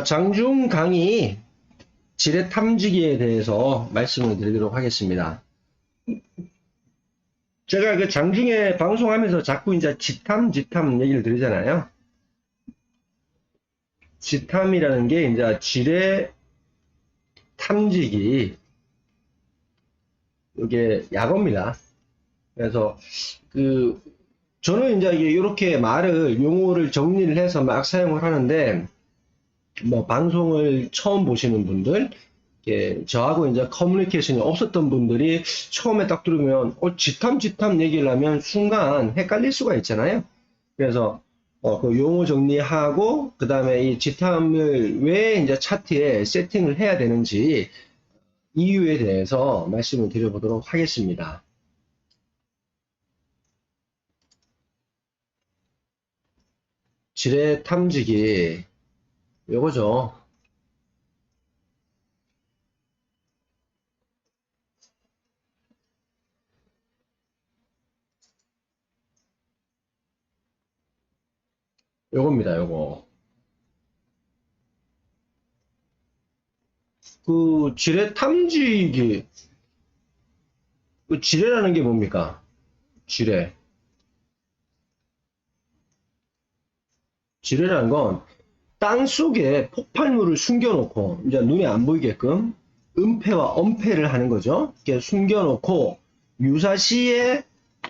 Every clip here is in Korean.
장중 강의 지뢰 탐지기에 대해서 말씀을 드리도록 하겠습니다. 제가 그 장중에 방송하면서 자꾸 이제 지탐 얘기를 드리잖아요. 지탐이라는 게 이제 지뢰 탐지기, 이게 약어입니다. 그래서 저는 이제 이렇게 용어를 정리를 해서 막 사용을 하는데, 뭐 방송을 처음 보시는 분들, 저하고 이제 커뮤니케이션이 없었던 분들이 처음에 딱 들으면 지탐 얘기를 하면 순간 헷갈릴 수가 있잖아요. 그래서 그 용어 정리하고 그 다음에 이 지탐을 왜 이제 차트에 세팅을 해야 되는지 이유에 대해서 말씀을 드려보도록 하겠습니다. 지뢰 탐지기 요거죠. 요겁니다, 요거. 그 지뢰 탐지기, 그 지뢰라는 게 뭡니까? 지뢰라는 건 땅 속에 폭발물을 숨겨놓고 이제 눈에 안 보이게끔 은폐와 엄폐를 하는 거죠. 이렇게 숨겨놓고 유사시에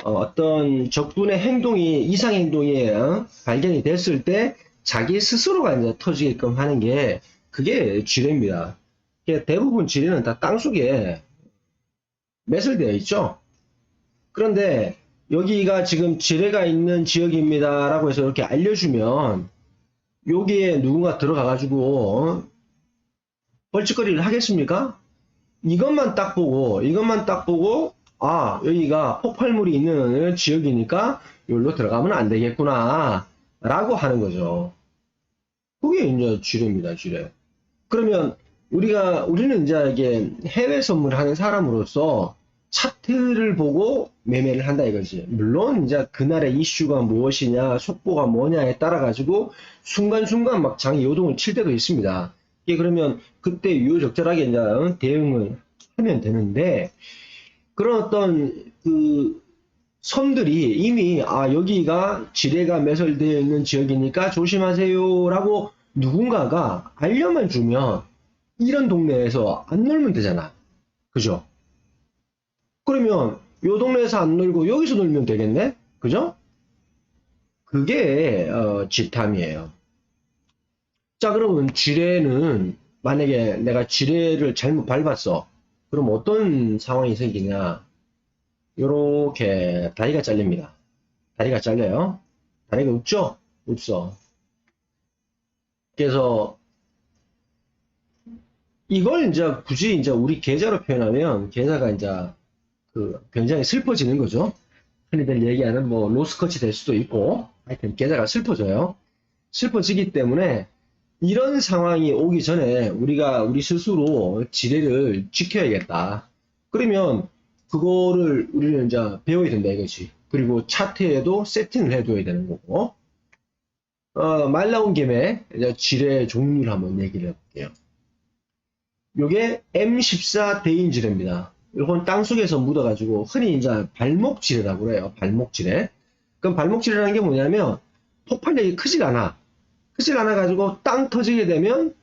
어떤 적군의 행동이 이상 행동이 발견이 됐을 때 자기 스스로가 이제 터지게끔 하는 게 그게 지뢰입니다. 대부분 지뢰는 다 땅 속에 매설되어 있죠. 그런데 여기가 지금 지뢰가 있는 지역입니다 라고 해서 이렇게 알려주면 여기에 누군가 들어가가지고 벌칙거리를 하겠습니까? 이것만 딱 보고 아 여기가 폭발물이 있는 지역이니까 여기로 들어가면 안 되겠구나 라고 하는 거죠. 그게 이제 지뢰입니다. 지뢰. 그러면 우리는 이제 이게 해외 선물하는 사람으로서 차트를 보고 매매를 한다 이거지. 물론 이제 그날의 이슈가 무엇이냐, 속보가 뭐냐에 따라 가지고 순간순간 막 장이 요동을 칠 때도 있습니다. 이게 그러면 그때 유효적절하게 이제 대응을 하면 되는데 그런 어떤 그 선들이 이미 여기가 지뢰가 매설되어 있는 지역이니까 조심하세요라고 누군가가 알려만 주면 이런 동네에서 안 놀면 되잖아. 그죠? 그러면 요 동네에서 안 놀고 여기서 놀면 되겠네? 그죠? 그게 지탐이에요. 자, 그러면 지뢰는 만약에 내가 지뢰를 잘못 밟았어. 그럼 어떤 상황이 생기냐? 요렇게 다리가 잘립니다. 다리가 잘려요. 다리가 없죠? 없어. 그래서 이걸 이제 굳이 이제 우리 계좌로 표현하면 계좌가 이제 굉장히 슬퍼지는 거죠. 흔히들 얘기하는 뭐 로스커치 될 수도 있고 하여튼 계좌가 슬퍼져요. 슬퍼지기 때문에 이런 상황이 오기 전에 우리 스스로 지뢰를 지켜야겠다. 그러면 그거를 우리는 이제 배워야 된다 이거지. 그리고 차트에도 세팅을 해둬야 되는 거고. 말 나온 김에 이제 지뢰 종류를 한번 얘기를 해볼게요. 요게 M14 대인지뢰입니다. 이건 땅속에서 묻어가지고 흔히 이제 발목지뢰라고 그래요. 발목지뢰. 그럼 발목지뢰라는 게 뭐냐면 폭발력이 크질 않아. 크질 않아 가지고 땅 터지게 되면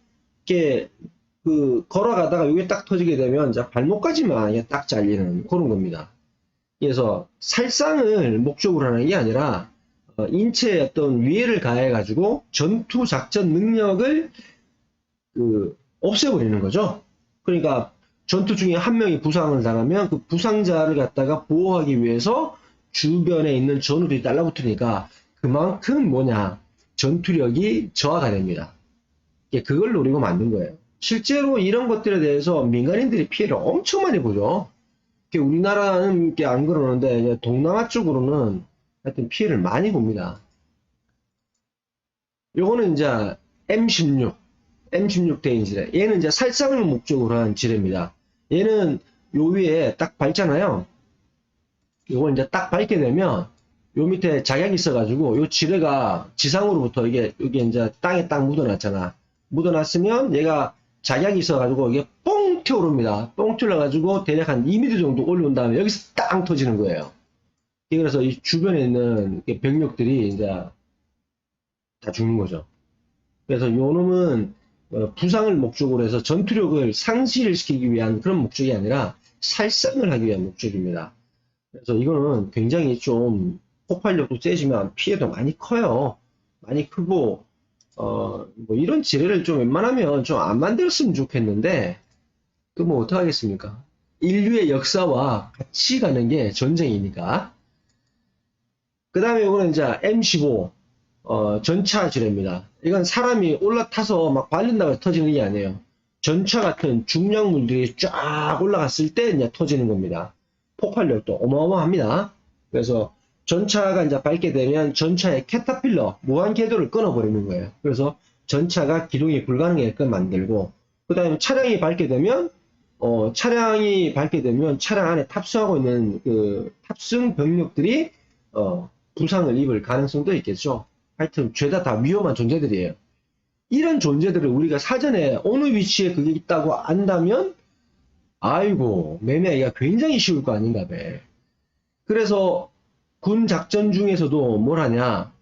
이렇게 걸어가다가 여기 딱 터지게 되면 이제 발목까지만 딱 잘리는 그런 겁니다. 그래서 살상을 목적으로 하는 게 아니라 인체에 어떤 위해를 가해 가지고 전투 작전 능력을 없애버리는 거죠. 그러니까 전투 중에 한 명이 부상을 당하면 그 부상자를 갖다가 보호하기 위해서 주변에 있는 전우들이 달라붙으니까 그만큼 전투력이 저하가 됩니다. 그걸 노리고 만든 거예요. 실제로 이런 것들에 대해서 민간인들이 피해를 엄청 많이 보죠. 우리나라는 안 그러는데 동남아 쪽으로는 하여튼 피해를 많이 봅니다. 요거는 이제 M16 대인지뢰. 얘는 이제 살상을 목적으로 한 지뢰입니다. 얘는 요 위에 딱 밟잖아요. 요걸 이제 딱 밟게 되면 요 밑에 작약이 있어가지고 요 지뢰가 지상으로부터 여기 이제 땅에 딱 묻어놨잖아. 묻어놨으면 얘가 작약이 있어가지고 이게 뽕 튀어오릅니다. 뽕 튀어가지고 대략 한 2mm 정도 올라온 다음에 여기서 땅 터지는 거예요. 그래서 이 주변에 있는 병력들이 이제 다 죽는 거죠. 그래서 요 놈은 부상을 목적으로 해서 전투력을 상실을 시키기 위한 그런 목적이 아니라 살상을 하기 위한 목적입니다. 그래서 이거는 굉장히 좀 폭발력도 세지만 피해도 많이 커요. 많이 크고 뭐 이런 지뢰를 좀 웬만하면 좀 안 만들었으면 좋겠는데 그 뭐 어떡하겠습니까? 인류의 역사와 같이 가는 게 전쟁이니까. 그 다음에 이거는 이제 M15 전차 지뢰입니다. 이건 사람이 올라타서 막 발린다고 해서 터지는 게 아니에요. 전차 같은 중량물들이 쫙 올라갔을 때 이제 터지는 겁니다. 폭발력도 어마어마합니다. 그래서 전차가 이제 밟게 되면 전차의 캐터필러, 무한 궤도를 끊어버리는 거예요. 그래서 전차가 기동이 불가능하게끔 만들고, 그 다음에 차량이 밟게 되면, 차량 안에 탑승하고 있는 그 탑승 병력들이, 부상을 입을 가능성도 있겠죠. 하여튼, 죄다 다 위험한 존재들이에요. 이런 존재들을 우리가 사전에 어느 위치에 그게 있다고 안다면, 아이고, 매매하기가 굉장히 쉬울 거 아닌가 봐. 그래서, 군 작전 중에서도 뭘 하냐,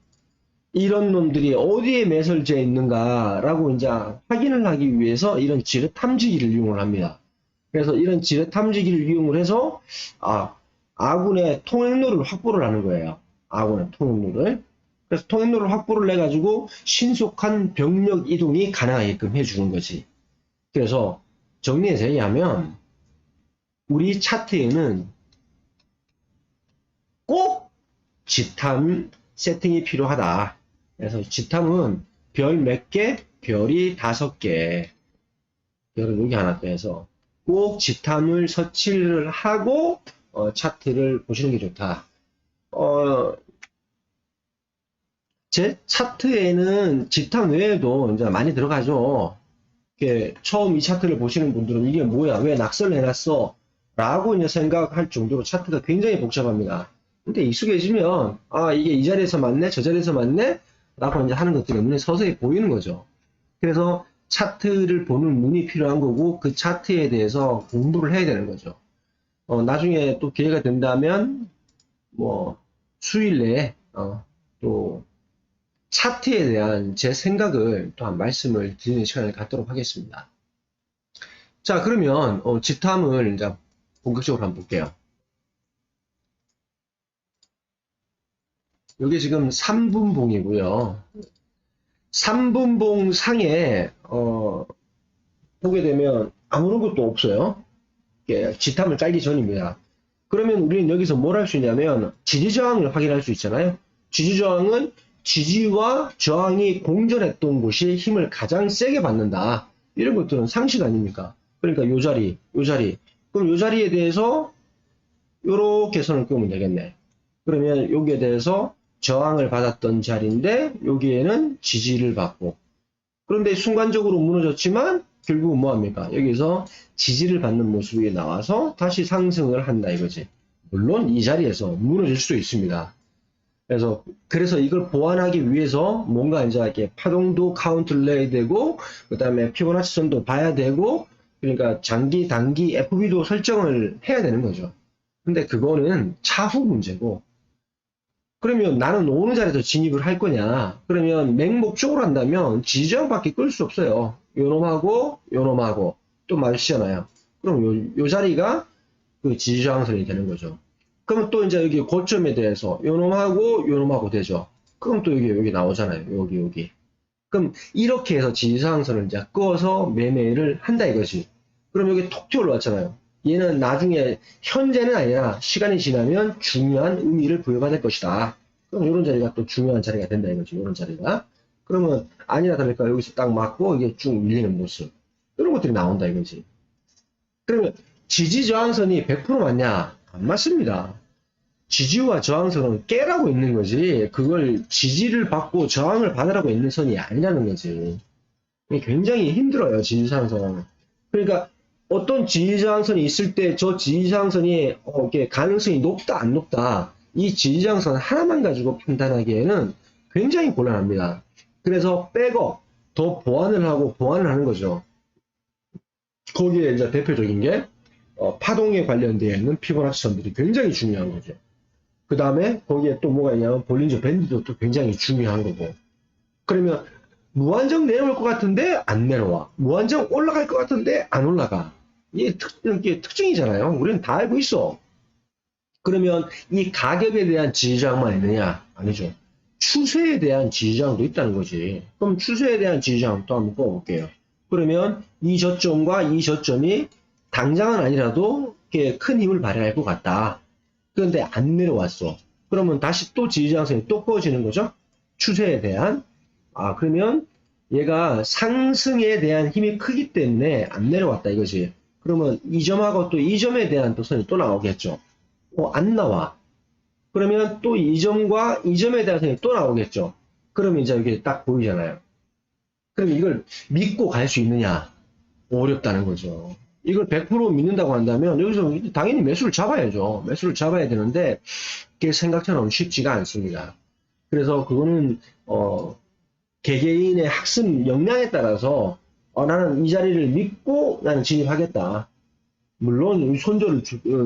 이런 놈들이 어디에 매설되어 있는가라고 이제 확인을 하기 위해서 이런 지뢰 탐지기를 이용을 합니다. 그래서 이런 지뢰 탐지기를 이용을 해서 아군의 통행로를 확보를 하는 거예요. 아군의 통행로를. 그래서 통행로를 확보를 해가지고 신속한 병력 이동이 가능하게끔 해주는 거지. 그래서 정리해서 얘기하면 우리 차트에는 꼭 지탐 세팅이 필요하다. 그래서 지탐은 별 몇 개? 별이 5개. 별은 여기 하나 빼서 꼭 지탐을 설치를 하고 차트를 보시는 게 좋다. 제 차트에는 지탐 외에도 이제 많이 들어가죠. 처음 이 차트를 보시는 분들은 이게 뭐야? 왜 낙서를 해놨어? 라고 이제 생각할 정도로 차트가 굉장히 복잡합니다. 근데 익숙해지면 이게 이 자리에서 맞네 저 자리에서 맞네 라고 이제 하는 것들이 눈에 서서히 보이는 거죠. 그래서 차트를 보는 눈이 필요한 거고 그 차트에 대해서 공부를 해야 되는 거죠. 나중에 또 기회가 된다면 뭐 수일 내에 또 차트에 대한 제 생각을 또 한 말씀을 드리는 시간을 갖도록 하겠습니다. 자, 그러면 지탐을 이제 본격적으로 한번 볼게요. 여기 지금 3분봉이고요. 3분봉 상에 보게 되면 아무런 것도 없어요. 지탐을 깔기 전입니다. 그러면 우리는 여기서 뭘 할 수 있냐면 지지저항을 확인할 수 있잖아요. 지지저항은 지지와 저항이 공존했던 곳이 힘을 가장 세게 받는다. 이런 것들은 상식 아닙니까? 그러니까 요 자리. 그럼 요 자리에 대해서 요렇게 선을 끄면 되겠네. 그러면 여기에 대해서 저항을 받았던 자리인데 여기에는 지지를 받고, 그런데 순간적으로 무너졌지만 결국은 뭐합니까? 여기서 지지를 받는 모습이 나와서 다시 상승을 한다 이거지. 물론 이 자리에서 무너질 수도 있습니다. 그래서 이걸 보완하기 위해서 뭔가 이제 이렇게 파동도 카운트를 내야 되고, 그 다음에 피보나치 선도 봐야 되고, 그러니까 장기, 단기, FB도 설정을 해야 되는 거죠. 근데 그거는 차후 문제고, 그러면 나는 어느 자리에서 진입을 할 거냐? 그러면 맹목적으로 한다면 지지저항밖에 끌 수 없어요. 요놈하고 또 마주치잖아요. 그럼 요 자리가 그 지지저항선이 되는 거죠. 그럼 또 이제 여기 고점에 대해서 요놈하고 되죠. 그럼 또 여기 나오잖아요. 여기. 그럼 이렇게 해서 지지저항선을 이제 끄어서 매매를 한다 이거지. 그럼 여기 톡 튀어 올라왔잖아요. 얘는 나중에 현재는 아니라 시간이 지나면 중요한 의미를 부여받을 것이다. 그럼 이런 자리가 또 중요한 자리가 된다 이거지. 이런 자리가. 그러면 아니나 다를까 여기서 딱 맞고 이게 쭉 밀리는 모습. 이런 것들이 나온다 이거지. 그러면 지지저항선이 100% 맞냐? 안 맞습니다. 지지와 저항선은 깨라고 있는 거지. 그걸 지지를 받고 저항을 받으라고 있는 선이 아니라는 거지. 굉장히 힘들어요. 지지저항선. 그러니까 어떤 지지저항선이 있을 때 저 지지저항선이 가능성이 높다 안 높다, 이 지지저항선 하나만 가지고 판단하기에는 굉장히 곤란합니다. 그래서 백업, 더 보완을 하고 보완을 하는 거죠. 거기에 이제 대표적인 게 파동에 관련되어 있는 피보나치 선들이 굉장히 중요한 거죠. 그 다음에 거기에 또 뭐가 있냐면 볼린저 밴드도 또 굉장히 중요한 거고. 그러면 무한정 내려올 것 같은데 안 내려와. 무한정 올라갈 것 같은데 안 올라가. 이게 특징이잖아요. 우리는 다 알고 있어. 그러면 이 가격에 대한 지지장만 있느냐? 아니죠. 추세에 대한 지지장도 있다는 거지. 그럼 추세에 대한 지지장 또 한번 뽑아볼게요. 그러면 이 저점과 이 저점이 당장은 아니라도 이렇게 큰 힘을 발휘할 것 같다. 그런데 안 내려왔어. 그러면 다시 또 지지장선이 또 꺼지는 거죠. 추세에 대한. 그러면 얘가 상승에 대한 힘이 크기 때문에 안 내려왔다 이거지. 그러면 이 점하고 또 이 점에 대한 또 선이 또 나오겠죠. 안 나와. 그러면 또 이 점과 이 점에 대한 선이 또 나오겠죠. 그러면 이제 이게 딱 보이잖아요. 그럼 이걸 믿고 갈 수 있느냐? 어렵다는 거죠. 이걸 100% 믿는다고 한다면 여기서 당연히 매수를 잡아야죠. 매수를 잡아야 되는데 그게 생각처럼 쉽지가 않습니다. 그래서 그거는 개개인의 학습 역량에 따라서 나는 이 자리를 믿고 나는 진입하겠다. 물론 손절을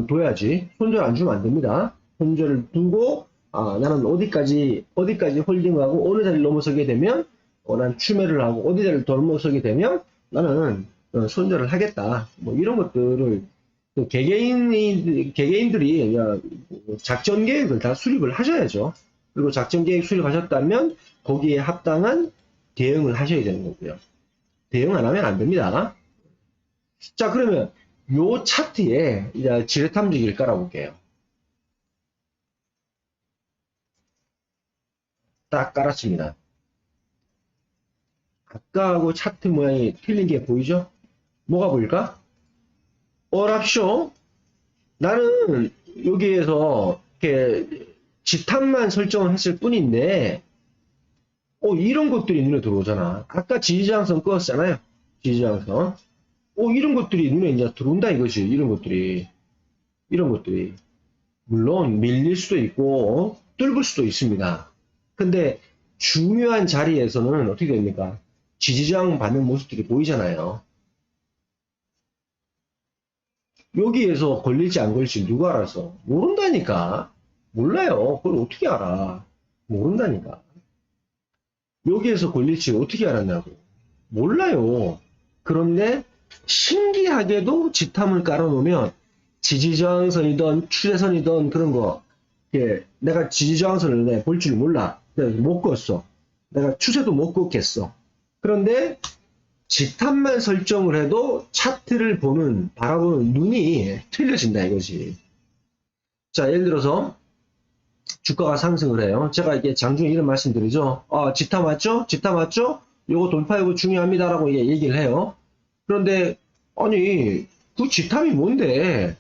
둬야지. 손절 안 주면 안 됩니다. 손절을 두고 나는 어디까지 홀딩하고 어느 자리를 넘어서게 되면 난 추매를 하고 어디 자리를 넘어서게 되면 나는 손절을 하겠다. 뭐 이런 것들을 개개인들이 작전 계획을 다 수립을 하셔야죠. 그리고 작전 계획 수립하셨다면 거기에 합당한 대응을 하셔야 되는 거고요. 대응 안 하면 안 됩니다. 자, 그러면 요 차트에 이제 지뢰탐지기를 깔아볼게요. 딱 깔았습니다. 아까하고 차트 모양이 틀린 게 보이죠? 뭐가 보일까? 어랍쇼? 나는 여기에서 이렇게 지탑만 설정을 했을 뿐인데 이런 것들이 눈에 들어오잖아. 아까 지지장선 끄었잖아요. 지지장선. 이런 것들이 눈에 이제 들어온다 이거지. 이런 것들이. 물론 밀릴 수도 있고 뚫을 수도 있습니다. 근데 중요한 자리에서는 어떻게 됩니까? 지지저항 받는 모습들이 보이잖아요. 여기에서 걸릴지 안 걸릴지 누가 알아서? 모른다니까. 몰라요. 그걸 어떻게 알아? 모른다니까. 여기에서 걸릴지 어떻게 알았냐고. 몰라요. 그런데 신기하게도 지탐을 깔아놓으면 지지저항선이든 추세선이든 그런 거 내가 지지저항선을 볼 줄 몰라. 내가 못 껐어. 내가 추세도 못 걷겠어. 그런데 지탑만 설정을 해도 차트를 바라보는 눈이 틀려진다 이거지. 자, 예를 들어서 주가가 상승을 해요. 제가 이게 장중에 이런 말씀 드리죠. 지탑 맞죠? 지탑 맞죠? 요거 돌파 여부 중요합니다라고 얘기를 해요. 그런데 아니 그 지탑이 뭔데?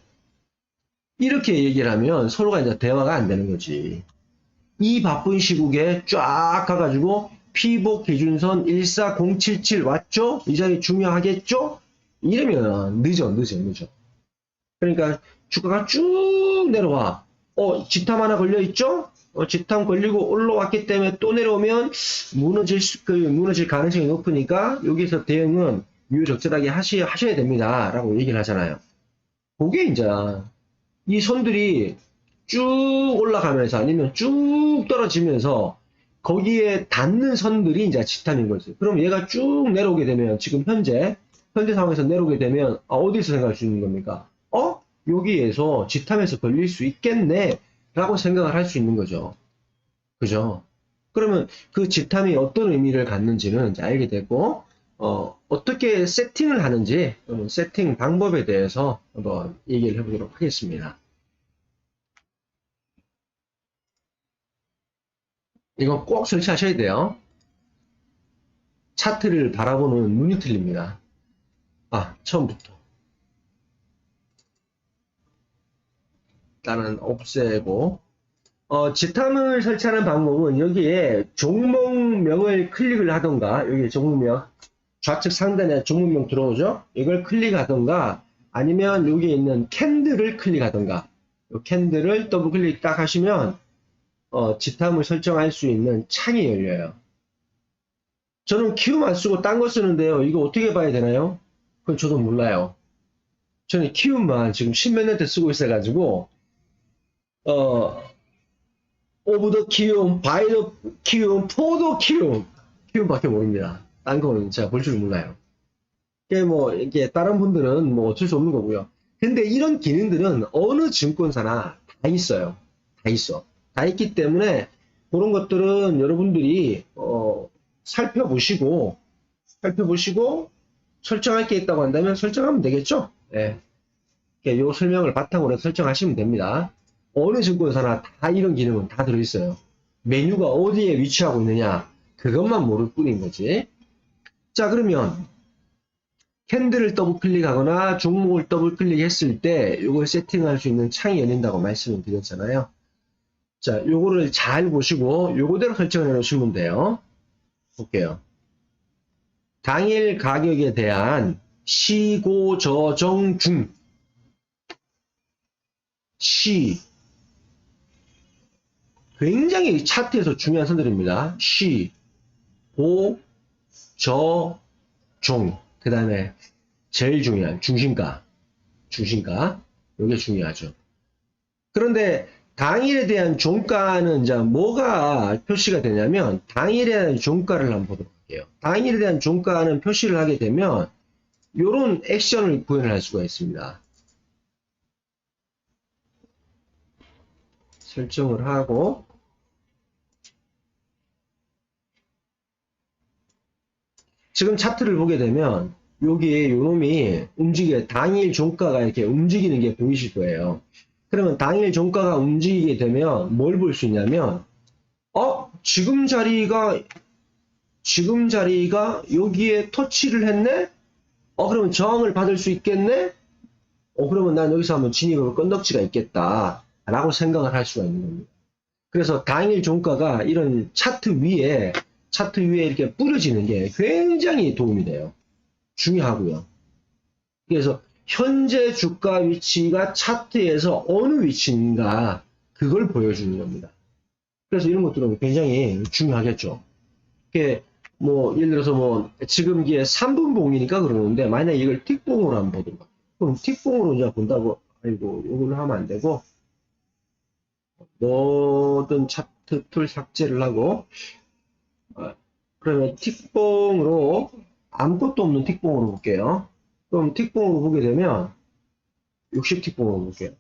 이렇게 얘기를 하면 서로가 이제 대화가 안 되는 거지. 이 바쁜 시국에 쫙 가가지고 피복 기준선 14077 왔죠? 이 자리 중요하겠죠? 이러면 늦어. 그러니까 주가가 쭉 내려와. 지탐 하나 걸려있죠? 지탐 걸리고 올라왔기 때문에 또 내려오면 무너질 가능성이 높으니까 여기서 대응은 유효적절하게 하셔야 됩니다. 라고 얘기를 하잖아요. 그게 이제 이 선들이 쭉 올라가면서 아니면 쭉 떨어지면서 거기에 닿는 선들이 이제 지탐인 거지. 그럼 얘가 쭉 내려오게 되면 지금 현재 상황에서 내려오게 되면 어디서 생각할 수 있는 겁니까? 여기에서 지탐에서 걸릴 수 있겠네 라고 생각을 할 수 있는 거죠. 그죠? 그러면 그 지탐이 어떤 의미를 갖는지는 이제 알게 되고 어떻게 세팅을 하는지 세팅 방법에 대해서 한번 얘기를 해보도록 하겠습니다. 이건 꼭 설치하셔야 돼요. 차트를 바라보는 눈이 틀립니다. 처음부터. 일단은 없애고 지탐을 설치하는 방법은 여기에 종목명을 클릭을 하던가 여기 종목명 좌측 상단에 종목명 들어오죠? 이걸 클릭하던가 아니면 여기 있는 캔들을 클릭하던가 이 캔들을 더블 클릭 딱 하시면 지탐을 설정할 수 있는 창이 열려요. 저는 키움 안 쓰고 딴 거 쓰는데요. 이거 어떻게 봐야 되나요? 그건 저도 몰라요. 저는 키움만 지금 십몇 년째 쓰고 있어가지고, 어, 오브 더 키움, 바이 더 키움, 포 더 키움, 키움밖에 모릅니다. 딴 거는 제가 볼 줄 몰라요. 이게 뭐, 이게 다른 분들은 뭐 어쩔 수 없는 거고요. 근데 이런 기능들은 어느 증권사나 다 있어요. 다 있어. 다 있기 때문에 그런 것들은 여러분들이, 살펴보시고, 설정할 게 있다고 한다면 설정하면 되겠죠? 예. 요 설명을 바탕으로 해서 설정하시면 됩니다. 어느 증권사나 다 이런 기능은 다 들어있어요. 메뉴가 어디에 위치하고 있느냐, 그것만 모를 뿐인 거지. 자, 그러면 캔들을 더블 클릭하거나 종목을 더블 클릭했을 때 이걸 세팅할 수 있는 창이 열린다고 말씀을 드렸잖아요. 자, 요거를 잘 보시고 요거대로 설정을 해 놓으시면 돼요. 볼게요. 당일 가격에 대한 시고 저정 중 시 굉장히 차트에서 중요한 선들입니다. 시, 고, 저, 종. 그 다음에 제일 중요한 중심가. 이게 중요하죠. 그런데 당일에 대한 종가는 이제 뭐가 표시가 되냐면 당일에 대한 종가를 한번 보도록 할게요. 당일에 대한 종가는 표시를 하게 되면 이런 액션을 구현을 할 수가 있습니다. 설정을 하고 지금 차트를 보게 되면 여기에 요놈이 당일 종가가 이렇게 움직이는 게 보이실 거예요. 그러면 당일 종가가 움직이게 되면 뭘 볼 수 있냐면 지금 자리가 여기에 터치를 했네? 그러면 저항을 받을 수 있겠네? 그러면 난 여기서 한번 진입을 건덕지가 있겠다 라고 생각을 할 수가 있는 겁니다. 그래서 당일 종가가 이런 차트 위에 이렇게 뿌려지는 게 굉장히 도움이 돼요. 중요하고요. 그래서 현재 주가 위치가 차트에서 어느 위치인가 그걸 보여주는 겁니다. 그래서 이런 것들은 굉장히 중요하겠죠. 이게 뭐 예를 들어서 뭐 지금 이게 3분봉이니까 그러는데 만약에 이걸 틱봉으로 한번 보도록 할게요. 그럼 틱봉으로 이제 본다고 아이고 이걸로 하면 안 되고 모든 차트 툴 삭제를 하고 그러면 틱봉으로 아무것도 없는 틱봉으로 볼게요. 그럼 틱봉으로 보게 되면 60틱봉으로 볼게요.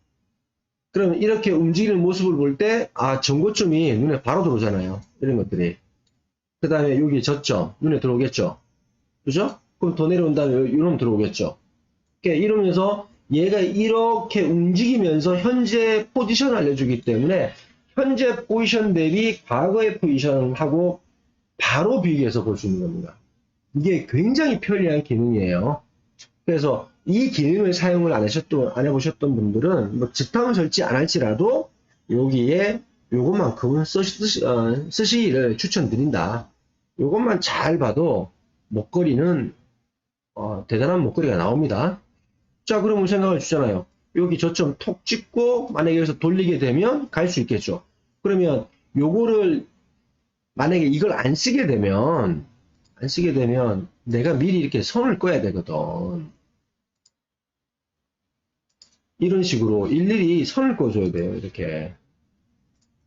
그러면 이렇게 움직이는 모습을 볼 때 전고점이 눈에 바로 들어오잖아요. 이런 것들이. 그 다음에 여기 저점 눈에 들어오겠죠. 그죠? 그럼 더 내려온 다음에 이러면 들어오겠죠. 이러면서 얘가 이렇게 움직이면서 현재 포지션을 알려주기 때문에 현재 포지션 대비 과거의 포지션하고 바로 비교해서 볼 수 있는 겁니다. 이게 굉장히 편리한 기능이에요. 그래서 이 기능을 사용을 안 해보셨던 분들은 뭐 집탐을 설치 안 할지라도 여기에 요것만큼은 쓰시기를 추천드린다. 요것만 잘 봐도 먹거리는 대단한 먹거리가 나옵니다. 자, 그러면 생각을 주잖아요. 여기 저점 톡 찍고 만약에 여기서 돌리게 되면 갈 수 있겠죠. 그러면 요거를 만약에 이걸 안 쓰게 되면 내가 미리 이렇게 선을 꺼야 되거든. 이런 식으로 일일이 선을 꺼줘야 돼요. 이렇게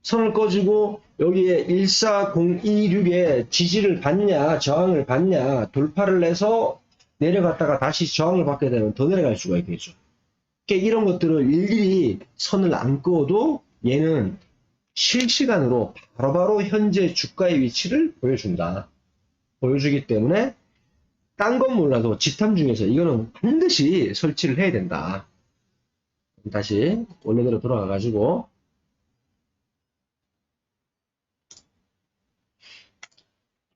선을 꺼주고 여기에 14026에 지지를 받냐 저항을 받냐 돌파를 해서 내려갔다가 다시 저항을 받게 되면 더 내려갈 수가 있겠죠. 이런 것들을 일일이 선을 안 꺼도 얘는 실시간으로 바로바로 현재 주가의 위치를 보여주기 때문에 딴 건 몰라도 집탐 중에서 이거는 반드시 설치를 해야 된다. 다시 원래대로 돌아가 가지고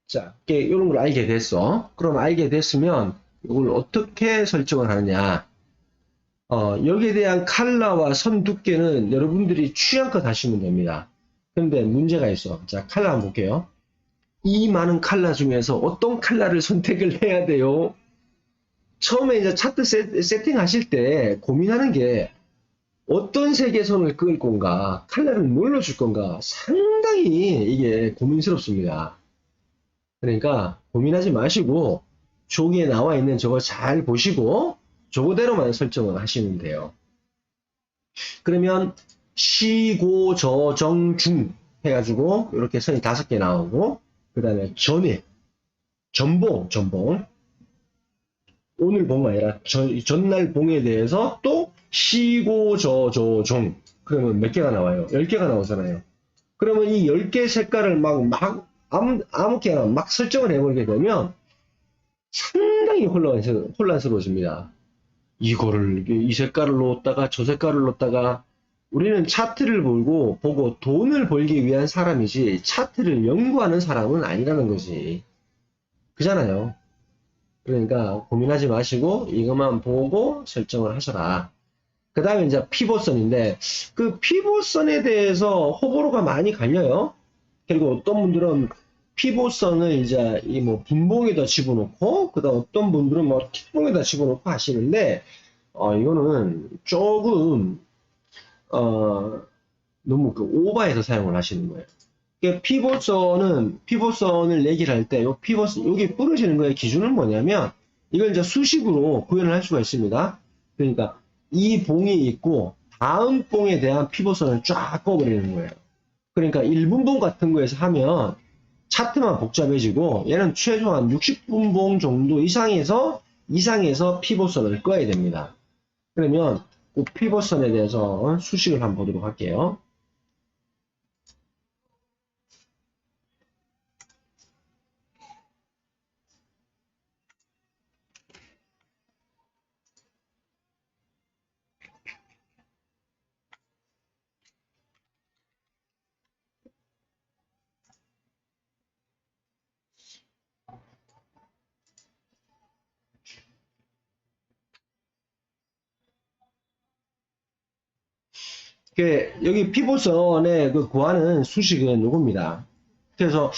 자, 이런 걸 알게 됐어. 그럼 알게 됐으면 이걸 어떻게 설정을 하느냐. 여기에 대한 컬러와 선 두께는 여러분들이 취향껏 하시면 됩니다. 근데 문제가 있어. 자, 컬러 한번 볼게요. 이 많은 컬러 중에서 어떤 컬러를 선택을 해야 돼요? 처음에 이제 차트 세팅 하실 때 고민하는 게 어떤 색의 선을 그을 건가, 컬러를 뭘로 줄 건가 상당히 이게 고민스럽습니다. 그러니까 고민하지 마시고 조기에 나와 있는 저거 잘 보시고 저거대로만 설정을 하시면 돼요. 그러면 시고저정중 해가지고 이렇게 선이 5개 나오고 그 다음에 전일, 전봉 오늘 봉이 아니라 전날 봉에 대해서 또 시고저저종 그러면 몇 개가 나와요? 10개가 나오잖아요. 그러면 이 10개 색깔을 막 아무렇게나 막 설정을 해버리게 되면 상당히 혼란스러워집니다. 이거를 이 색깔을 넣었다가 저 색깔을 넣었다가 우리는 차트를 보고 돈을 벌기 위한 사람이지 차트를 연구하는 사람은 아니라는 거지. 그잖아요. 그러니까 고민하지 마시고 이것만 보고 설정을 하셔라. 그 다음에 이제 피봇선인데 그 피봇선에 대해서 호불호가 많이 갈려요. 그리고 어떤 분들은 피봇선을 이제 이 뭐 분봉에다 집어넣고 그다음 어떤 분들은 뭐 틱봉에다 집어넣고 하시는데 이거는 조금 너무 그 오버해서 사용을 하시는 거예요. 그러니까 피봇선을 얘기를 할 때 요 피봇선 여기 부러지는 거의 기준은 뭐냐면 이걸 이제 수식으로 구현을 할 수가 있습니다. 그러니까 이 봉이 있고 다음 봉에 대한 피봇선을 쫙 꺼버리는 거예요. 그러니까 1분봉 같은 거에서 하면 차트만 복잡해지고 얘는 최소한 60분봉 정도 이상에서 피봇선을 꺼야 됩니다. 그러면 그 피봇선에 대해서 수식을 한번 보도록 할게요. 여기 피봇선에 그 구하는 수식은 이겁니다. 그래서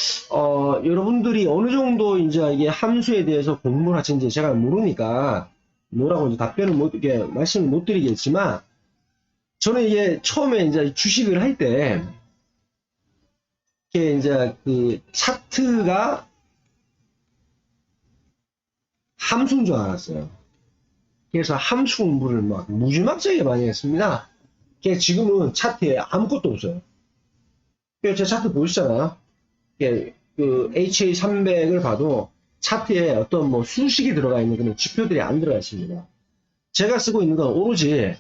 여러분들이 어느 정도 이제 이게 함수에 대해서 공부를 하신지 제가 모르니까 뭐라고 이제 답변을 이렇게 말씀을 못 드리겠지만 저는 이게 처음에 이제 주식을 할 때 이게 이제 그 차트가 함수인 줄 알았어요. 그래서 함수 공부를 막 무지막지하게 많이 했습니다. 지금은 차트에 아무것도 없어요. 제 차트 보시잖아요. 그 HA300을 봐도 차트에 어떤 뭐 수식이 들어가 있는 그런 지표들이 안 들어가 있습니다. 제가 쓰고 있는 건 오로지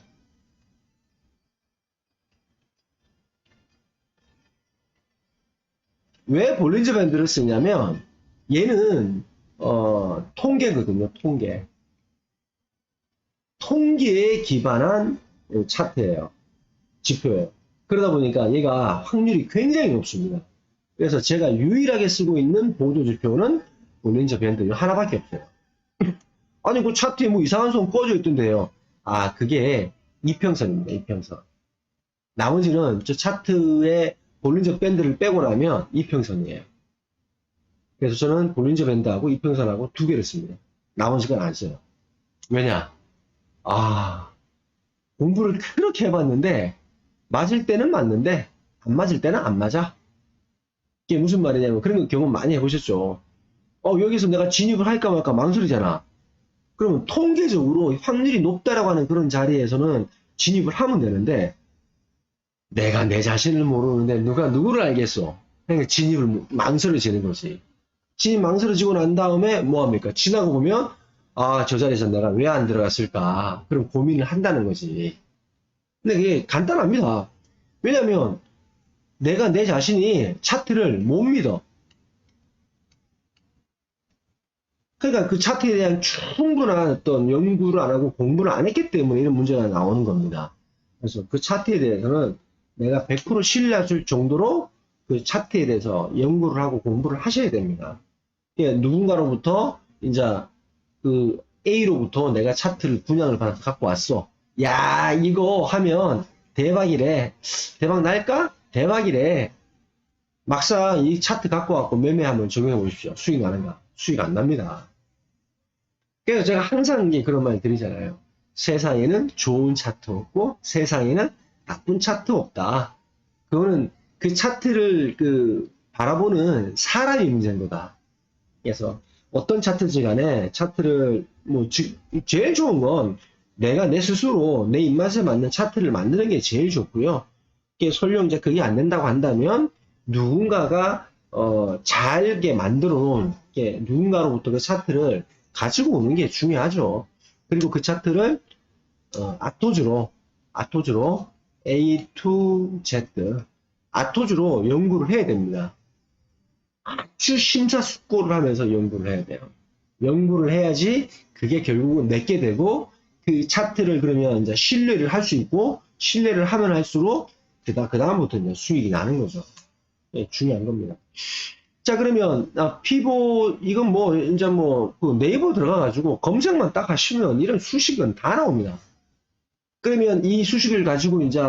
왜 볼린저 밴드를 쓰냐면 얘는 통계거든요. 통계에 기반한 차트예요. 지표예요. 그러다 보니까 얘가 확률이 굉장히 높습니다. 그래서 제가 유일하게 쓰고 있는 보조지표는 볼린저 밴드 하나밖에 없어요. 아니 그 차트에 뭐 이상한 선 꺼져 있던데요. 아 그게 이평선입니다. 이평선. 나머지는 저 차트에 볼린저 밴드를 빼고 나면 이평선이에요. 그래서 저는 볼린저 밴드하고 이평선하고 두 개를 씁니다. 나머지 건 안 써요. 왜냐? 공부를 그렇게 해봤는데 맞을 때는 맞는데 안 맞을 때는 안 맞아. 이게 무슨 말이냐면 그런 경험 많이 해보셨죠. 여기서 내가 진입을 할까 말까 망설이잖아. 그러면 통계적으로 확률이 높다라고 하는 그런 자리에서는 진입을 하면 되는데 내가 내 자신을 모르는데 누가 누구를 알겠어. 그러니까 진입을 망설여지는 거지. 진입 망설여지고 난 다음에 뭐합니까? 지나고 보면 저 자리에서 내가 왜 안 들어갔을까? 그럼 고민을 한다는 거지. 근데 그게 간단합니다. 왜냐면 내가 내 자신이 차트를 못 믿어. 그러니까 그 차트에 대한 충분한 어떤 연구를 안 하고 공부를 안 했기 때문에 이런 문제가 나오는 겁니다. 그래서 그 차트에 대해서는 내가 100% 신뢰할 정도로 그 차트에 대해서 연구를 하고 공부를 하셔야 됩니다. 누군가로부터 이제 그 A로부터 내가 차트를 분양을 받아서 갖고 왔어. 야 이거 하면 대박이래. 대박 날까? 대박이래. 막상 이 차트 갖고 왔고 매매하면 적용해 보십시오. 수익 나는가? 수익 안 납니다. 그래서 제가 항상 그런 말 드리잖아요. 세상에는 좋은 차트 없고 세상에는 나쁜 차트 없다. 그거는 그 차트를 바라보는 사람이 문제인 거다. 그래서 어떤 차트지 간에 차트를 제일 좋은 건 내가 내 스스로 내 입맛에 맞는 차트를 만드는 게 제일 좋고요. 이게 설령 이제 그게 안 된다고 한다면 누군가가 잘게 만들어 놓은 누군가로부터 그 차트를 가지고 오는 게 중요하죠. 그리고 그 차트를 아토즈로 A to Z 아토즈로 연구를 해야 됩니다. 아주 심사숙고를 하면서 연구를 해야 돼요. 연구를 해야지 그게 결국은 내게 되고 그 차트를 그러면 이제 신뢰를 할 수 있고 신뢰를 하면 할수록 그 다음부터 이제 수익이 나는 거죠. 예, 중요한 겁니다. 자, 그러면 피보 이건 뭐 이제 그 네이버 들어가가지고 검색만 딱 하시면 이런 수식은 다 나옵니다. 그러면 이 수식을 가지고 이제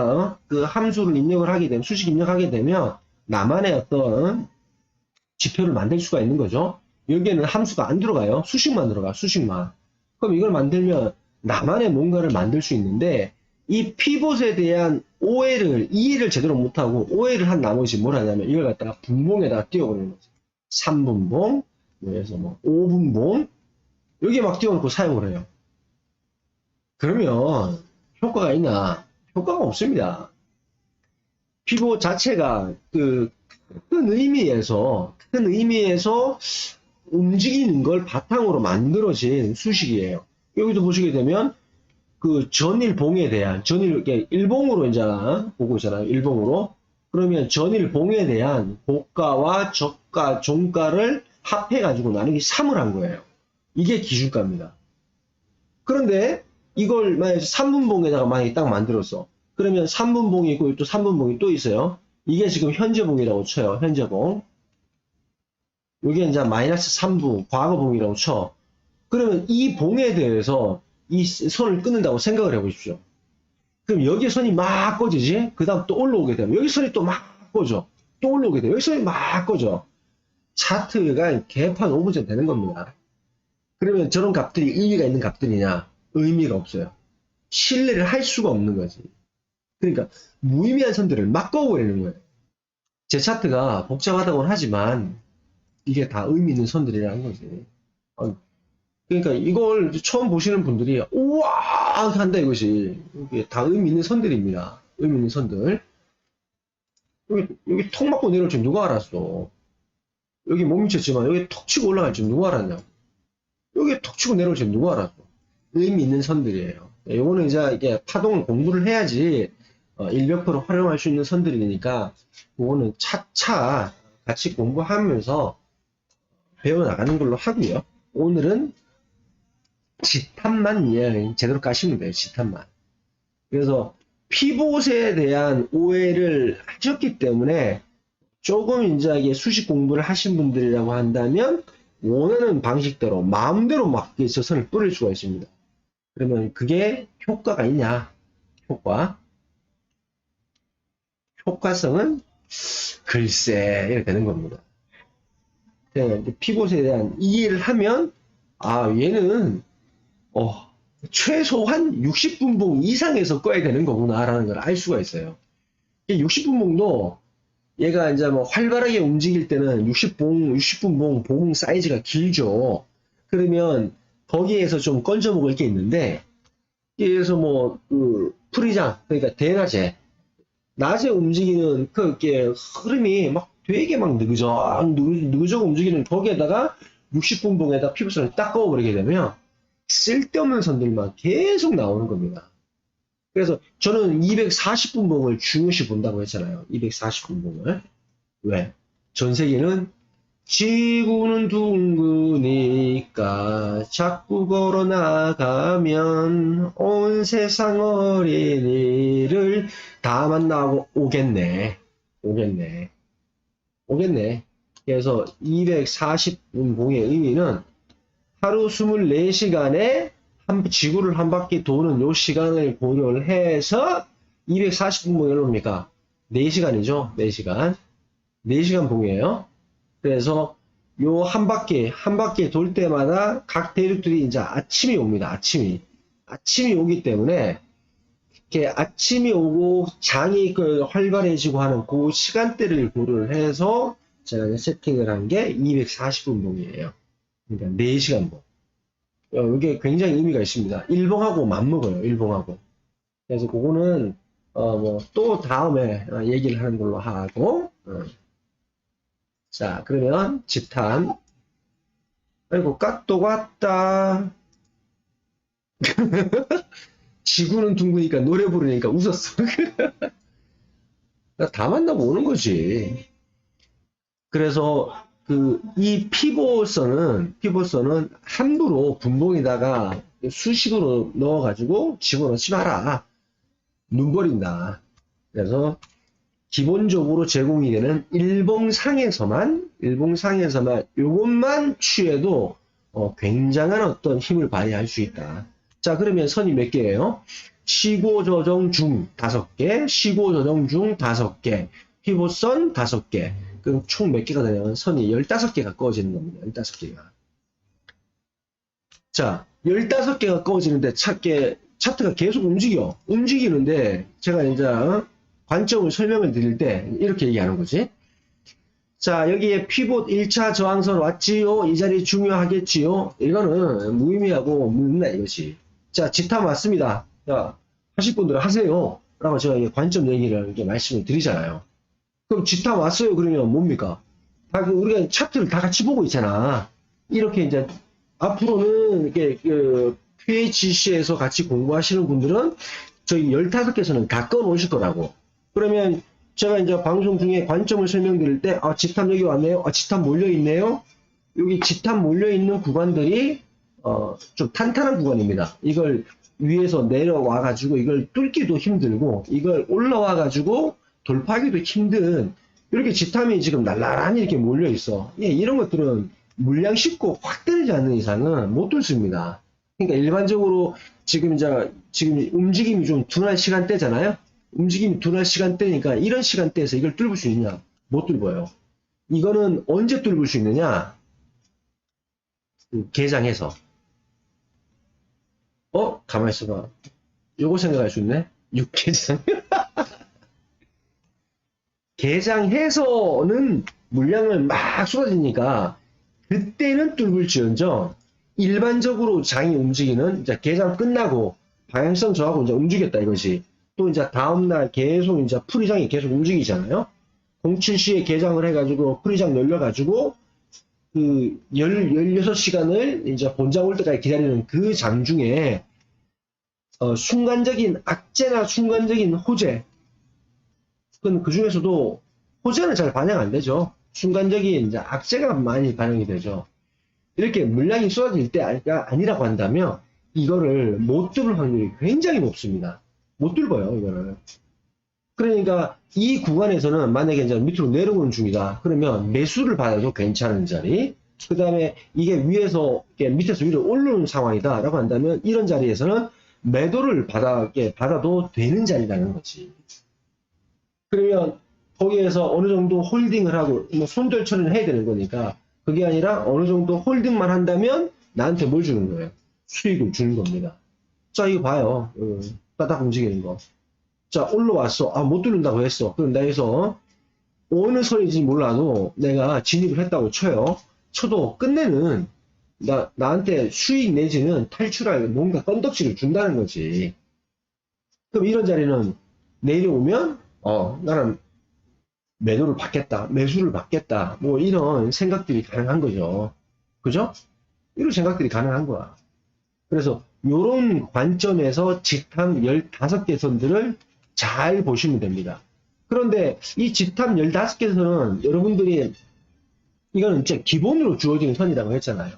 그 함수를 입력을 하게 되면 수식 입력하게 되면 나만의 어떤 지표를 만들 수가 있는 거죠. 여기에는 함수가 안 들어가요. 수식만 들어가, 수식만. 그럼 이걸 만들면 나만의 뭔가를 만들 수 있는데 이 피봇에 대한 이해를 제대로 못하고 오해를 한 나머지 뭘 하냐면 이걸 갖다가 분봉에다가 띄워버리는 거죠. 3분봉, 그래서 5분봉 여기에 막 띄워놓고 사용을 해요. 그러면 효과가 있나? 효과가 없습니다. 피봇 자체가 큰 의미에서 움직이는 걸 바탕으로 만들어진 수식이에요. 여기도 보시게 되면 그 전일봉에 대한 일봉으로 이제 보고 있잖아요. 일봉으로. 그러면 전일봉에 대한 고가와 저가, 종가를 합해가지고 나누기 3을 한 거예요. 이게 기준가입니다. 그런데 이걸 만약에 3분봉에다가 만약에 딱 만들었어. 그러면 3분봉이 있고 또 3분봉이 또 있어요. 이게 지금 현재봉이라고 쳐요. 현재봉. 이게 이제 마이너스 3분, 과거봉이라고 쳐. 그러면 이 봉에 대해서 이 선을 끊는다고 생각을 해보십시오. 그럼 여기 선이 막 꺼지지? 그 다음 또 올라오게 되면 여기 선이 또 막 꺼져. 또 올라오게 되면 여기 선이 막 꺼져. 차트가 개판 5분째 되는 겁니다. 그러면 저런 값들이 의미가 있는 값들이냐? 의미가 없어요. 신뢰를 할 수가 없는 거지. 그러니까 무의미한 선들을 막 꺼버리는 거예요. 제 차트가 복잡하다고는 하지만 이게 다 의미 있는 선들이라는 거지. 그러니까 이걸 처음 보시는 분들이 우와 한다 이것이. 이게 다 의미 있는 선들입니다. 의미 있는 선들. 여기 턱 맞고 내려올 줄 누가 알았어. 여기 못 미쳤지만 여기 턱 치고 올라갈 줄 누가 알았냐. 여기 턱 치고 내려올 줄 누가 알았어. 의미 있는 선들이에요. 요거는 이제 이게 파동을 공부를 해야지 일벽표로 활용할 수 있는 선들이니까 요거는 차차 같이 공부하면서 배워나가는 걸로 하고요. 오늘은 지탄만 제대로 까시면 돼요. 지탄만. 그래서 피봇에 대한 오해를 하셨기 때문에 조금 이제 이게 수식 공부를 하신 분들이라고 한다면 원하는 방식대로 마음대로 막 저 선을 뿌릴 수가 있습니다. 그러면 그게 효과가 있냐? 효과성은 글쎄 이렇게 되는 겁니다. 피봇에 대한 이해를 하면 얘는 최소한 60분봉 이상에서 꺼야 되는 거구나 라는 걸 알 수가 있어요. 60분봉도 얘가 이제 활발하게 움직일 때는 60분봉 봉 사이즈가 길죠. 그러면 거기에서 좀 건져 먹을 게 있는데, 그래서 프리장, 그러니까 대낮에, 낮에 움직이는 그게 흐름이 되게 느그적 움직이는 거기에다가 60분봉에다 피부선을 딱 그어버리게 되면 쓸데없는 선들만 계속 나오는 겁니다. 그래서 저는 240분봉을 중요시 본다고 했잖아요. 240분봉을. 왜? 전 세계는 지구는 둥그니까 자꾸 걸어 나가면 온 세상 어린이를 다 만나고 오겠네. 그래서 240분봉의 의미는 하루 24시간에 지구를 한 바퀴 도는 요 시간을 고려를 해서 240분봉이 얼마입니까? 4시간이죠. 4시간 봉이에요. 그래서 요 한 바퀴 돌 때마다 각 대륙들이 이제 아침이 옵니다. 아침이 오기 때문에 이렇게 아침이 오고 장이 활발해지고 하는 그 시간대를 고려를 해서 제가 세팅을 한 게 240분봉이에요. 그러니까 4시간봉. 이게 굉장히 의미가 있습니다. 일봉하고 맞먹어요, 일봉하고. 그래서 그거는, 뭐, 또 다음에 얘기를 하는 걸로 하고, 자, 그러면 집탐. 아이고, 깍도 왔다. 지구는 둥그니까 노래 부르니까 웃었어. 다 만나고 오는 거지. 그래서 이 피보선은 함부로 분봉에다가 수식으로 넣어가지고 집어넣지 마라. 눈 버린다. 그래서 기본적으로 제공이 되는 일봉상에서만 요것만 취해도 굉장한 어떤 힘을 발휘할 수 있다. 자, 그러면 선이 몇 개예요? 시고 조정 중 5개, 시고 조정 중 5개, 피보선 5개. 그럼 총 몇 개가 되냐면 선이 15개가 꺼지는 겁니다. 15개가. 자, 15개가 꺼지는데 차트가 계속 움직이는데 제가 이제 관점을 설명을 드릴 때 이렇게 얘기하는 거지. 자, 여기에 피봇 1차 저항선 왔지요? 이 자리 중요하겠지요? 이거는 무의미하고 묻는다 이거지. 자, 집탐 왔습니다. 자, 하실 분들은 하세요. 라고 제가 관점 얘기를 이렇게 말씀을 드리잖아요. 그럼 집탐 왔어요? 그러면 뭡니까? 우리가 차트를 다 같이 보고 있잖아. 이렇게 이제 앞으로는 이렇게 PHC에서 같이 공부하시는 분들은 저희 15개에서는 다 꺼놓으실 거라고. 그러면 제가 이제 방송 중에 관점을 설명드릴 때, 집탐 여기 왔네요. 집탐 몰려있네요. 여기 집탐 몰려있는 구간들이, 좀 탄탄한 구간입니다. 이걸 위에서 내려와가지고 이걸 뚫기도 힘들고, 이걸 올라와가지고 돌파하기도 힘든, 이렇게 집탐이 지금 날라란히 이렇게 몰려있어. 예, 이런 것들은 물량 싣고 확 때리지 않는 이상은 못 뚫습니다. 그러니까 일반적으로 지금 움직임이 좀 둔한 시간대잖아요. 움직임이 둔한 시간대니까 이런 시간대에서 이걸 뚫을 수 있냐? 못 뚫어요. 이거는 언제 뚫을 수 있느냐? 개장해서. 가만히 있어봐. 요거 생각할 수 있네? 육개장. 개장해서는 물량을 막 쏟아지니까 그때는 뚫을지언정 일반적으로 장이 움직이는 이제 개장 끝나고 방향성 저하고 이제 움직였다 이거지. 또 이제 다음날 계속 이제 풀이장이 계속 움직이잖아요. 07시에 개장을 해가지고 풀이장 열려가지고 16시간을 이제 본장 올 때까지 기다리는 그 장 중에 순간적인 악재나 순간적인 호재, 그 중에서도 호재는 잘 반영 안 되죠. 순간적인 이제 악재가 많이 반영이 되죠. 이렇게 물량이 쏟아질 때가 아니라고 한다면 이거를 못 뚫을 확률이 굉장히 높습니다. 못 뚫어요, 이거를. 그러니까 이 구간에서는 만약에 이제 밑으로 내려오는 중이다. 그러면 매수를 받아도 괜찮은 자리. 그 다음에 이게 밑에서 위로 올라오는 상황이다. 라고 한다면 이런 자리에서는 매도를 받아도 되는 자리라는 거지. 그러면 거기에서 어느 정도 홀딩을 하고 뭐 손절 처리를 해야 되는 거니까 그게 아니라 어느 정도 홀딩만 한다면 나한테 뭘 주는 거예요? 수익을 주는 겁니다. 자, 이거 봐요. 따닥 움직이는 거. 자, 올라왔어. 못 뚫는다고 했어. 그럼 나에서 어느 선인지 몰라도 내가 진입을 했다고 쳐요. 쳐도 끝내는 나한테 수익 내지는 탈출할 뭔가 건덕지를 준다는 거지. 그럼 이런 자리는 내려오면 나는 매도를 받겠다, 매수를 받겠다, 뭐 이런 생각들이 가능한 거죠. 그죠? 이런 생각들이 가능한 거야. 그래서 이런 관점에서 집탐 15개 선들을 잘 보시면 됩니다. 그런데 이 집탐 15개 선은 여러분들이 이거는 진짜 기본으로 주어지는 선이라고 했잖아요.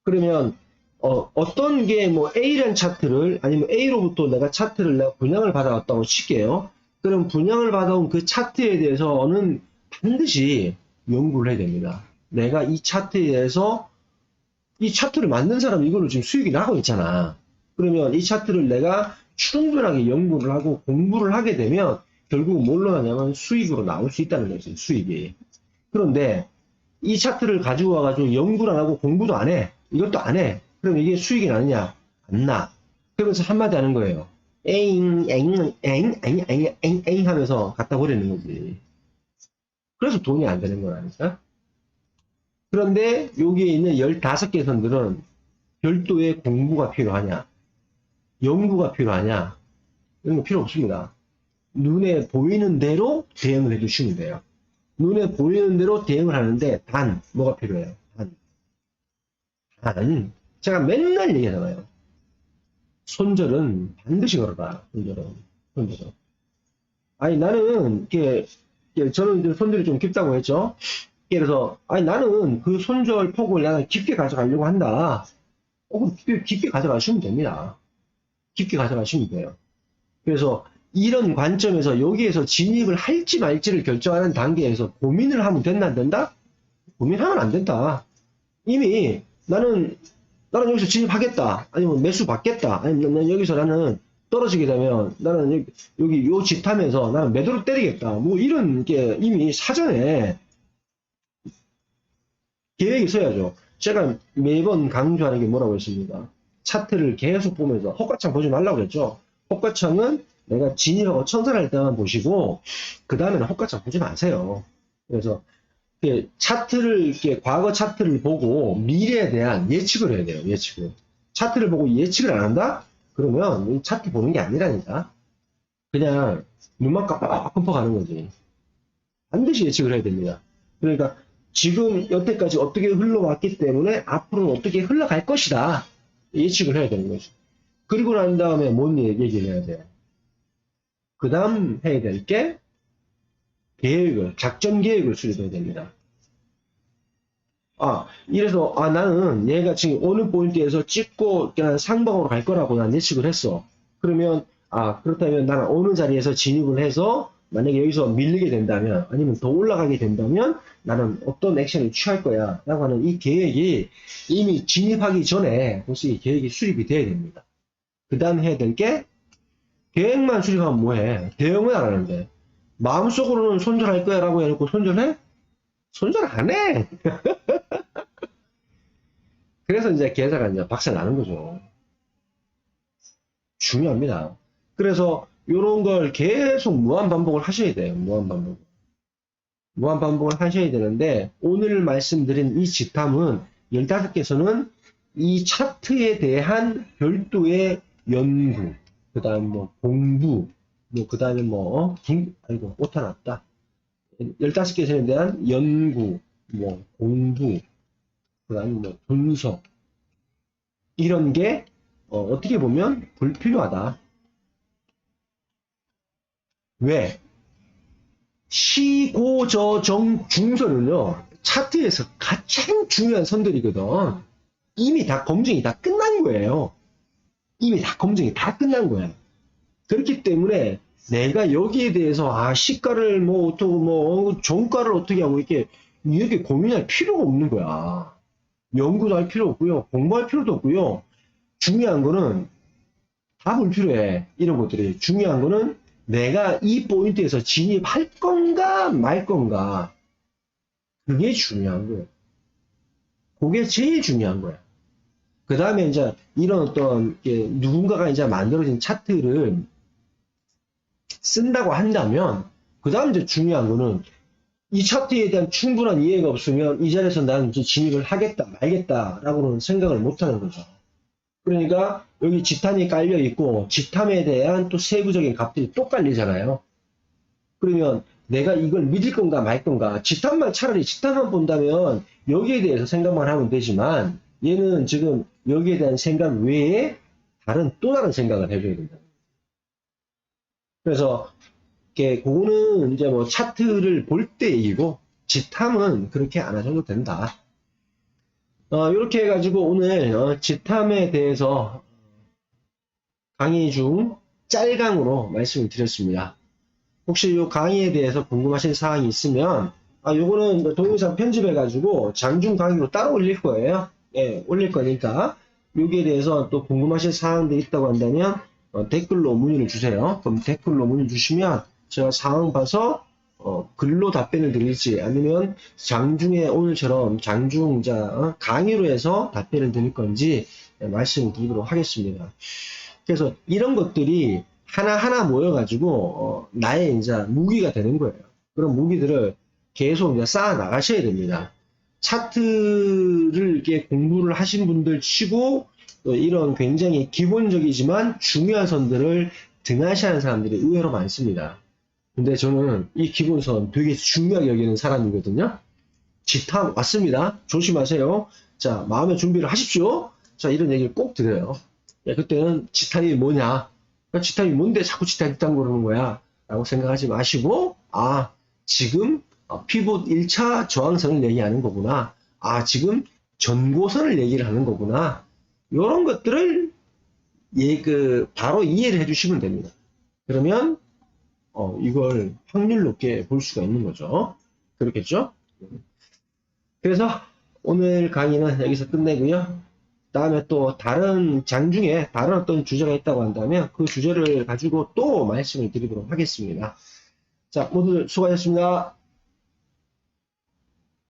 그러면 어떤 게 뭐 A라는 차트를 아니면 A로부터 내가 분양을 받아왔다고 칠게요. 그럼 분양을 받아온 그 차트에 대해서는 반드시 연구를 해야 됩니다. 내가 이 차트에 대해서 이 차트를 만든 사람이 이거를 지금 수익이 나고 있잖아. 그러면 이 차트를 내가 충분하게 연구를 하고 공부를 하게 되면 결국 뭘로 하냐면 수익으로 나올 수 있다는 거지, 수익이. 그런데 이 차트를 가지고 와가지고 연구를 안 하고 공부도 안 해. 이것도 안 해. 그럼 이게 수익이 나느냐? 안 나. 그러면서 한마디 하는 거예요. 엥 하면서 갖다 버리는 거지. 그래서 돈이 안 되는 거라니까. 그런데 여기에 있는 15개 선들은 별도의 공부가 필요하냐, 연구가 필요하냐, 이런 거 필요 없습니다. 눈에 보이는 대로 대응을 해주시면 돼요. 눈에 보이는 대로 대응을 하는데, 단, 뭐가 필요해요? 제가 맨날 얘기하잖아요. 손절은 반드시 걸어라. 손절은. 아니, 나는, 저는 이제 손절이 좀 깊다고 했죠. 그래서, 아니, 나는 그 손절 폭을 나는 깊게 가져가려고 한다. 그럼 깊게 가져가시면 됩니다. 깊게 가져가시면 돼요. 그래서, 이런 관점에서 여기에서 진입을 할지 말지를 결정하는 단계에서 고민을 하면 된다, 안 된다? 고민하면 안 된다. 이미 나는 여기서 진입하겠다. 아니면 매수 받겠다. 아니면 여기서 나는 떨어지게 되면 나는 여기 요 집하면서 나는 매도를 때리겠다. 뭐 이런 게 이미 사전에 계획이 있어야죠. 제가 매번 강조하는 게 뭐라고 했습니다. 차트를 계속 보면서 헛가창 보지 말라고 그랬죠. 헛가창은 내가 진입하고 천선할 때만 보시고 그 다음에는 헛가창 보지 마세요. 그래서 차트를 이렇게 과거 차트를 보고 미래에 대한 예측을 해야 돼요. 예측을. 차트를 보고 예측을 안 한다? 그러면 차트 보는 게 아니라니까. 그냥 눈만 깜빡깜빡 가는 거지. 반드시 예측을 해야 됩니다. 그러니까 지금 여태까지 어떻게 흘러왔기 때문에 앞으로는 어떻게 흘러갈 것이다. 예측을 해야 되는 거죠. 그리고 난 다음에 뭔 얘기를 해야 돼요. 그 다음 해야 될 게 작전 계획을 수립해야 됩니다. 이래서, 나는 얘가 지금 어느 포인트에서 찍고 그냥 상방으로 갈 거라고 난 예측을 했어. 그러면, 그렇다면 나는 어느 자리에서 진입을 해서 만약에 여기서 밀리게 된다면, 아니면 더 올라가게 된다면 나는 어떤 액션을 취할 거야. 라고 하는 이 계획이 이미 진입하기 전에 벌써 이 계획이 수립이 돼야 됩니다. 그 다음 해야 될 게, 계획만 수립하면 뭐해? 대응을 안 하는데. 마음속으로는 손절할 거야 라고 해놓고 손절해? 손절 안 해! 그래서 이제 계좌가 이제 박살 나는 거죠. 중요합니다. 그래서 이런 걸 계속 무한 반복을 하셔야 돼요. 무한 반복을 하셔야 되는데, 오늘 말씀드린 이 집탐은 15개에서는 이 차트에 대한 별도의 연구, 그 다음 뭐 공부, 그 다음에 아이고, 오타 났다. 15개에 대한 연구, 공부, 그 다음에 분석, 이런 게 어떻게 보면 불필요하다. 왜? 시고저정 중선은요, 차트에서 가장 중요한 선들이거든. 이미 다 검증이 다 끝난 거예요. 이미 다 검증이 다 끝난 거야. 그렇기 때문에 내가 여기에 대해서 시가를 종가를 어떻게 하고 이렇게 고민할 필요가 없는 거야. 연구도 할 필요 없고요. 공부할 필요도 없고요. 중요한 거는 다 불필요해. 이런 것들이. 중요한 거는 내가 이 포인트에서 진입할 건가 말 건가. 그게 중요한 거예요. 그게 제일 중요한 거야. 그 다음에 이제 이런 어떤 누군가가 이제 만들어진 차트를 쓴다고 한다면, 그 다음 이제 중요한 거는 이 차트에 대한 충분한 이해가 없으면 이 자리에서 나는 이제 진입을 하겠다 말겠다라고는 생각을 못 하는 거죠. 그러니까 여기 지탐이 깔려 있고 지탐에 대한 또 세부적인 값들이 또 깔리잖아요. 그러면 내가 이걸 믿을 건가 말 건가. 차라리 지탐만 본다면 여기에 대해서 생각만 하면 되지만, 얘는 지금 여기에 대한 생각 외에 또 다른 생각을 해줘야 된다. 그래서 그거는 이제 차트를 볼 때 얘기고, 지탐은 그렇게 안 하셔도 된다. 이렇게 해가지고 오늘 지탐에 대해서 강의 중 짤강으로 말씀을 드렸습니다. 혹시 이 강의에 대해서 궁금하신 사항이 있으면 요거는 동영상 편집해가지고 장중 강의로 따로 올릴 거예요. 예, 올릴 거니까 여기에 대해서 또 궁금하신 사항들이 있다고 한다면 댓글로 문의를 주세요. 그럼 댓글로 문의 주시면 제가 상황 봐서 글로 답변을 드릴지, 아니면 장중에 오늘처럼 강의로 해서 답변을 드릴 건지 말씀을 드리도록 하겠습니다. 그래서 이런 것들이 하나하나 모여가지고 나의 이제 무기가 되는 거예요. 그런 무기들을 계속 이제 쌓아 나가셔야 됩니다. 차트를 이렇게 공부를 하신 분들 치고 또 이런 굉장히 기본적이지만 중요한 선들을 등하시하는 사람들이 의외로 많습니다. 근데 저는 이 기본선 되게 중요하게 여기는 사람이거든요. 지탐 왔습니다. 조심하세요. 자, 마음의 준비를 하십시오. 자, 이런 얘기를 꼭 드려요. 야, 그때는 지탐이 뭐냐? 지탐이 뭔데 자꾸 지탐 그러는 거야? 라고 생각하지 마시고, 아, 지금 피봇 1차 저항선을 얘기하는 거구나. 아, 지금 전고선을 얘기를 하는 거구나. 이런 것들을 바로 이해를 해주시면 됩니다. 그러면 이걸 확률 높게 볼 수가 있는 거죠. 그렇겠죠? 그래서 오늘 강의는 여기서 끝내고요. 다음에 또 다른 장중에 다른 어떤 주제가 있다고 한다면 그 주제를 가지고 또 말씀을 드리도록 하겠습니다. 자, 모두 수고하셨습니다.